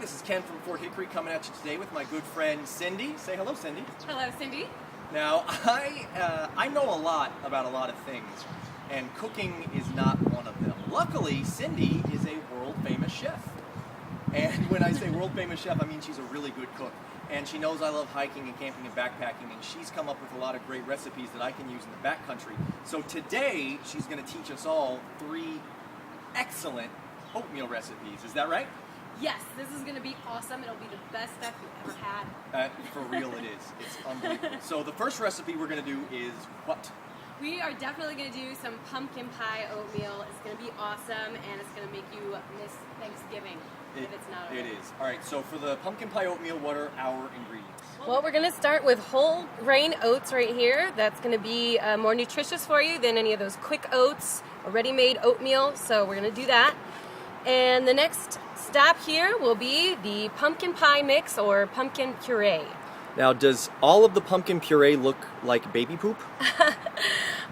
This is Ken from Fort Hickory coming at you today with my good friend Cindy. Say hello, Cindy. Hello, Cindy. Now, I know a lot about a lot of things, and cooking is not one of them. Luckily, Cindy is a world-famous chef. And when I say world-famous chef, I mean she's a really good cook. And she knows I love hiking and camping and backpacking, and she's come up with a lot of great recipes that I can use in the backcountry. So today, she's going to teach us all 3 excellent oatmeal recipes. Is that right? Yes, this is going to be awesome. It'll be the best stuff you've ever had. For real it is. It's unbelievable. So the first recipe we're going to do is what? We are definitely going to do some pumpkin pie oatmeal. It's going to be awesome, and it's going to make you miss Thanksgiving if it's not already. It is. All right, so for the pumpkin pie oatmeal, what are our ingredients? Well, we're going to start with whole grain oats right here. That's going to be more nutritious for you than any of those quick oats or ready-made oatmeal, so we're going to do that. And the next step here will be the pumpkin pie mix or pumpkin puree. Now, does all of the pumpkin puree look like baby poop?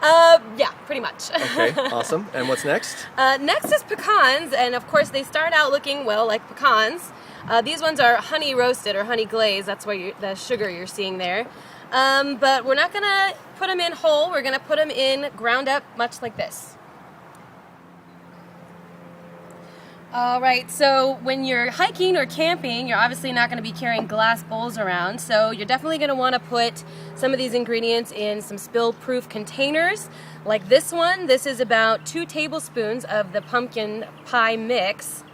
Yeah, pretty much. Okay, awesome. And what's next? Next is pecans, and of course they start out looking, well, like pecans. These ones are honey roasted or honey glazed. That's where the sugar you're seeing there. But we're not going to put them in whole. We're going to put them in ground up, much like this. All right, so when you're hiking or camping, you're obviously not going to be carrying glass bowls around, so you're definitely going to want to put some of these ingredients in some spill-proof containers, like this one. This is about 2 tablespoons of the pumpkin pie mix.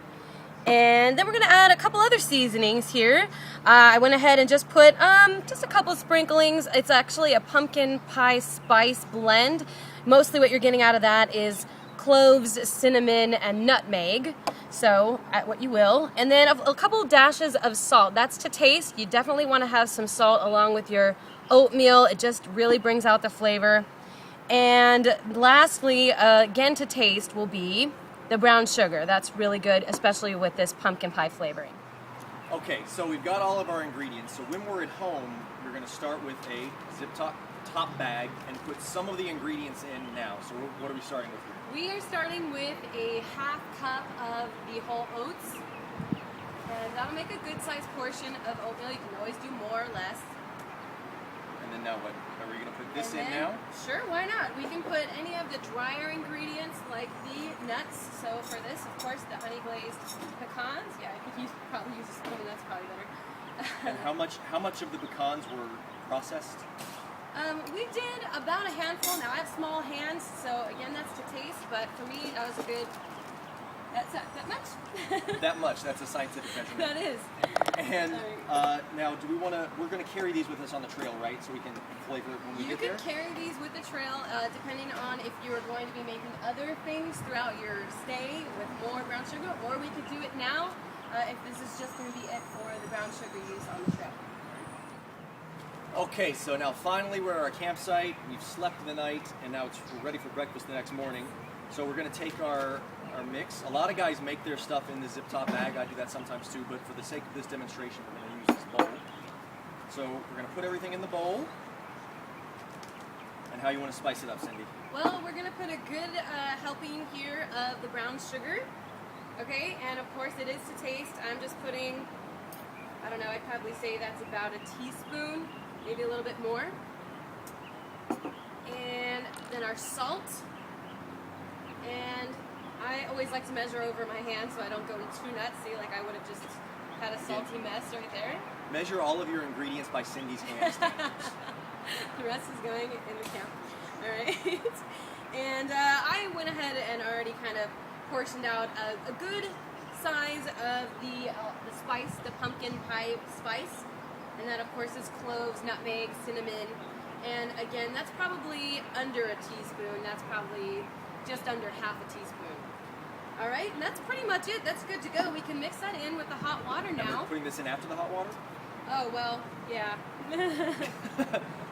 And then we're going to add a couple other seasonings here. I went ahead and just put just a couple sprinklings. It's actually a pumpkin pie spice blend. Mostly what you're getting out of that is cloves, cinnamon, and nutmeg. So, at what you will. And then a couple dashes of salt. That's to taste. You definitely want to have some salt along with your oatmeal. It just really brings out the flavor. And lastly, again to taste, will be the brown sugar. That's really good, especially with this pumpkin pie flavoring. Okay, so we've got all of our ingredients. So when we're at home, we're going to start with a zip top bag and put some of the ingredients in now. So what are we starting with here? We are starting with a ½ cup of the whole oats, and that'll make a good sized portion of oatmeal. You can always do more or less. And then now what? Are we going to put this in now? Sure, why not? We can put any of the drier ingredients like the nuts. So for this, of course, the honey glazed pecans. Yeah, I could probably use a spoon. That's probably better. And how much of the pecans were processed? We did about a handful. Now I have small hands, so again, that's to taste. But for me, that was a good. That's that much. That much. That's a scientific measurement. That is. And now, do we want to? We're going to carry these with us on the trail, right? So we can flavor it when we get there. You can carry these with the trail, depending on if you are going to be making other things throughout your stay with more brown sugar, or we could do it now if this is just going to be it for the brown sugar use on the trail. Okay, so now finally we're at our campsite. We've slept the night, and now we're ready for breakfast the next morning. So we're going to take our mix. A lot of guys make their stuff in the zip top bag. I do that sometimes too, but for the sake of this demonstration, we're going to use this bowl. So we're going to put everything in the bowl. And how you want to spice it up, Cindy? Well, we're going to put a good helping here of the brown sugar. Okay, and of course it is to taste. I'm just putting, I don't know, I'd probably say that's about a teaspoon. Maybe a little bit more. And then our salt. And I always like to measure over my hand so I don't go too nuts. See, like I would have just had a salty mess right there. Measure all of your ingredients by Cindy's hand standards. The rest is going in the camp. Alright. And I went ahead and already kind of portioned out a good size of the spice, the pumpkin pie spice. And that, of course, is cloves, nutmeg, cinnamon. And again, that's probably under a teaspoon. That's probably just under half a teaspoon. All right, and that's pretty much it. That's good to go. We can mix that in with the hot water now. And we're putting this in after the hot water? Oh, well, yeah.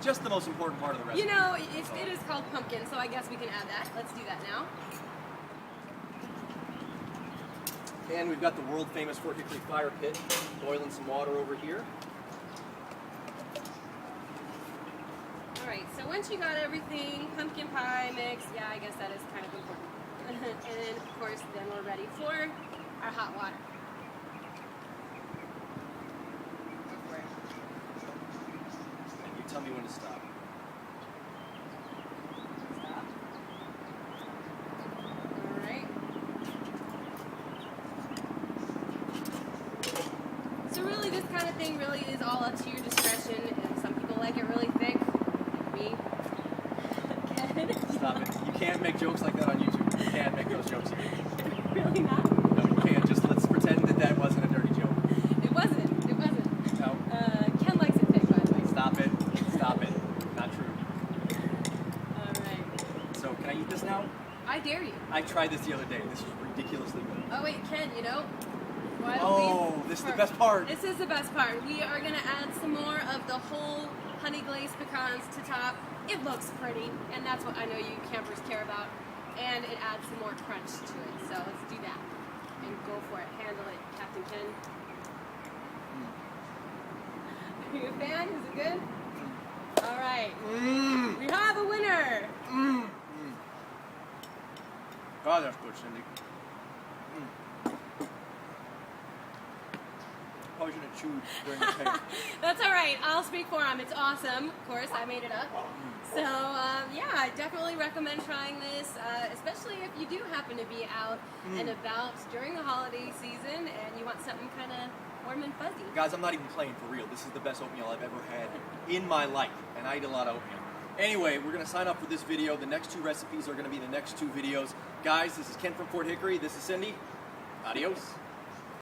Just the most important part of the recipe. You know, it is called pumpkin, so I guess we can add that. Let's do that now. And we've got the world-famous Fort Hickory fire pit, boiling some water over here. Alright, so once you got everything, pumpkin pie mix, yeah, I guess that is kind of important. And then, of course, then we're ready for our hot water. me when to stop. Stop. All right. So really, this kind of thing really is all up to your discretion. And some people like it really thick, like me. Stop it. You can't make jokes like that on YouTube. You can't make those jokes. Really not? No, you can't. Just let's pretend that that wasn't a dirty joke. It wasn't. It wasn't. No. Ken likes it thick, by the way. Stop it. Stop it. Not true. All right. So, can I eat this now? I dare you. I tried this the other day. This was ridiculously good. Oh wait, Ken, you know? This is the best part. This is the best part. We are gonna add some more of the whole honey glazed pecans to top. It looks pretty, and that's what I know you campers care about. And it adds some more crunch to it. So let's do that. And go for it. Handle it, Captain Ken. Are you a fan? Is it good? All right. We have a winner. God, that's good, Cindy. Probably shouldn't have chewed during the tape. That's all right. I'll speak for him. It's awesome. Of course, I made it up. So, yeah, I definitely recommend trying this, especially if you do happen to be out and about during the holiday season and you want something kind of warm and fuzzy. Guys, I'm not even playing for real. This is the best oatmeal I've ever had in my life, and I eat a lot of oatmeal. Anyway, we're going to sign up for this video. The next 2 recipes are going to be the next 2 videos. Guys, this is Ken from Fort Hickory. This is Cindy. Adios.